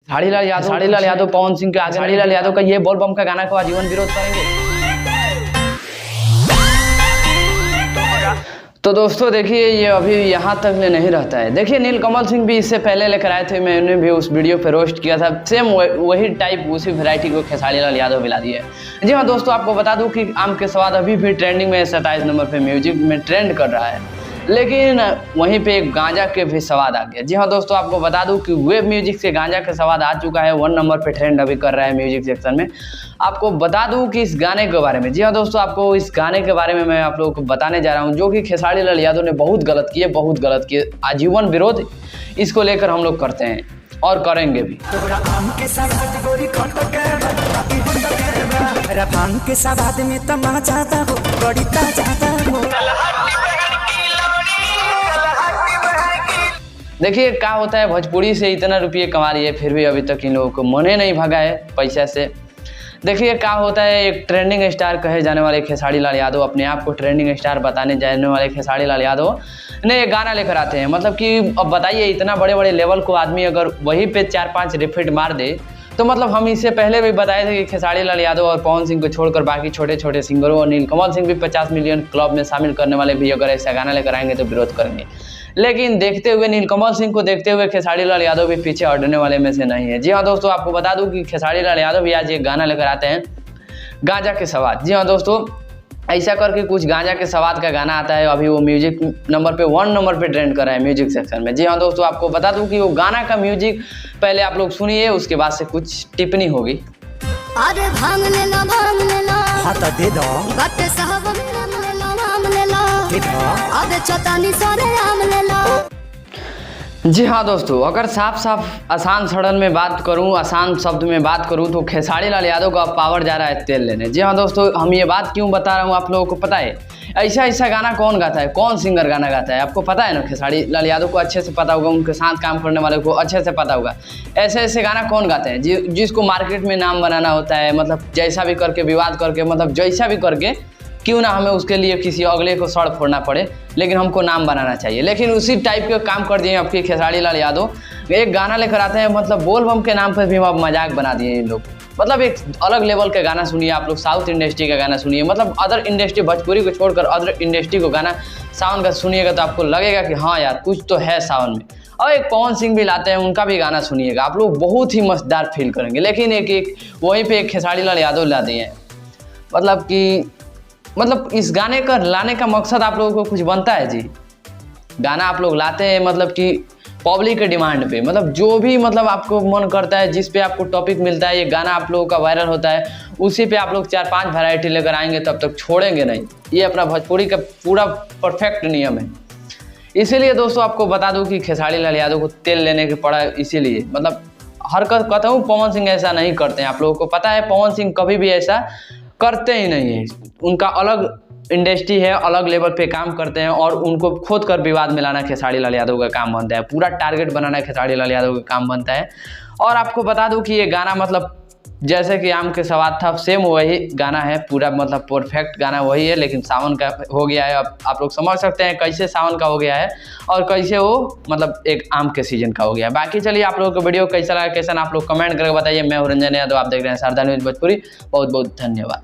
खेसारी लाल यादव पवन सिंह के खेसारी लाल यादव का ये बोल बम का गाना को आजीवन विरोध करेंगे। तो दोस्तों देखिए, ये अभी यहाँ तक ले नहीं रहता है। देखिए, नीलकमल सिंह भी इससे पहले लेकर आए थे, मैंने भी उस वीडियो पे रोस्ट किया था। सेम वही टाइप उसी वैरायटी को खेसारी लाल यादव मिला दिए। जी हाँ दोस्तों, आपको बता दूं कि आम के स्वाद अभी भी ट्रेंडिंग में 27 नंबर पे म्यूजिक में ट्रेंड कर रहा है, लेकिन वहीं पे एक गांजा के भी स्वाद आ गया। जी हाँ दोस्तों, आपको बता दूं कि वेब म्यूजिक से गांजा का स्वाद आ चुका है, 1 नंबर पे ट्रेंड अभी कर रहा है म्यूजिक सेक्शन में। आपको बता दूं कि इस गाने के बारे में, जी हाँ दोस्तों, आपको इस गाने के बारे में मैं आप लोगों को बताने जा रहा हूं, जो कि खेसारी लाल यादव ने बहुत गलत किए, आजीवन विरोध इसको लेकर हम लोग करते हैं और करेंगे भी। देखिए क्या होता है, भोजपुरी से इतना रुपये कमा रही है, फिर भी अभी तक इन लोगों को मने नहीं भगा है पैसा से। देखिए क्या होता है, एक ट्रेंडिंग स्टार कहे जाने वाले खेसारी लाल यादव, अपने आप को ट्रेंडिंग स्टार बताने जाने वाले खेसारी लाल यादव ने एक गाना लेकर आते हैं। मतलब कि अब बताइए, इतना बड़े बड़े लेवल को आदमी अगर वहीं पे 4-5 रिपीट मार दे, तो मतलब हम इससे पहले भी बताए थे कि खेसारी लाल यादव और पवन सिंह को छोड़कर बाकी छोटे छोटे सिंगरों और नीलकमल सिंह भी 50 मिलियन क्लब में शामिल करने वाले भी अगर ऐसा गाना लेकर आएंगे तो विरोध करेंगे। लेकिन देखते हुए, नीलकमल सिंह को देखते हुए खेसारी लाल यादव भी पीछे हटने वाले में से नहीं है। जी हाँ दोस्तों, आपको बता दूं कि खेसारी लाल यादव भी आज एक गाना लेकर आते हैं, गांजा के स्वाद। जी हाँ दोस्तों, ऐसा करके कुछ गांजा के स्वाद का गाना आता है, अभी वो म्यूजिक नंबर पे 1 नंबर पे ट्रेंड कर रहा है म्यूजिक सेक्शन में। जी हाँ दोस्तों, आपको बता दूं कि वो गाना का म्यूजिक पहले आप लोग सुनिए, उसके बाद से कुछ टिप्पणी होगी। अरे भांग लेना हाँ तो दे दो, बाटे साहब अबे चतानी सारे आम ले लो। जी हाँ दोस्तों, अगर साफ आसान सड़न में बात करूं, आसान शब्द में बात करूं, तो खेसारी लाल यादव का पावर जा रहा है तेल लेने। जी हाँ दोस्तों, हम ये बात क्यों बता रहा हूं आप लोगों को पता है? ऐसा गाना कौन गाता है, कौन सिंगर गाना गाता है, आपको पता है ना? खेसारी लाल यादव को अच्छे से पता होगा, उनके साथ काम करने वाले को अच्छे से पता होगा ऐसे गाना कौन गाते हैं जिसको मार्केट में नाम बनाना होता है। मतलब जैसा भी करके, विवाद करके, मतलब जैसा भी करके क्यों ना हमें उसके लिए किसी अगले को सड़ फोड़ना पड़े, लेकिन हमको नाम बनाना चाहिए। लेकिन उसी टाइप के काम कर दिए आपके खेसारी लाल यादव। एक गाना लेकर आते हैं, मतलब बोल बम के नाम पर भी मजाक बना दिए इन लोग। मतलब एक अलग लेवल का गाना सुनिए आप लोग, साउथ इंडस्ट्री का गाना सुनिए, मतलब अदर इंडस्ट्री, भोजपुरी को छोड़कर अदर इंडस्ट्री को गाना सावन का सुनिएगा तो आपको लगेगा कि हाँ यार कुछ तो है सावन में। और एक पवन सिंह भी लाते हैं, उनका भी गाना सुनिएगा, आप लोग बहुत ही मजेदार फील करेंगे। लेकिन एक वहीं पर एक खेसारी लाल यादव ला दिए हैं। मतलब इस गाने का लाने का मकसद आप लोगों को कुछ बनता है जी? गाना आप लोग लाते हैं मतलब कि पब्लिक के डिमांड पे, मतलब जो भी मतलब आपको मन करता है, जिस पे आपको टॉपिक मिलता है, ये गाना आप लोगों का वायरल होता है, उसी पे आप लोग 4-5 वैरायटी लेकर आएंगे, तब तक छोड़ेंगे नहीं। ये अपना भोजपुरी का पूरा परफेक्ट नियम है। इसीलिए दोस्तों आपको बता दूं कि खेसारी लाल यादव को तेल लेने के पड़ा, इसीलिए मतलब हरकत कहता हूँ, पवन सिंह ऐसा नहीं करते हैं। आप लोगों को पता है पवन सिंह कभी भी ऐसा करते ही नहीं है, उनका अलग इंडस्ट्री है, अलग लेवल पे काम करते हैं, और उनको खोद कर विवाद में लाना खेसारी लाल यादव का काम बनता है, पूरा टारगेट बनाना खेसारी लाल यादव का काम बनता है। और आपको बता दूं कि ये गाना मतलब जैसे कि आम के स्वाद था, सेम वही गाना है, पूरा मतलब परफेक्ट गाना वही है, लेकिन सावन का हो गया है। अब आप लोग समझ सकते हैं कैसे सावन का हो गया है और कैसे वो मतलब एक आम के सीजन का हो गया है। बाकी चलिए, आप लोगों को वीडियो कैसा लगा, कैसा आप लोग कमेंट करके बताइए। मैं हूं रंजन यादव, आप देख रहे हैं शारदा न्यूज भोजपुरी। बहुत बहुत धन्यवाद।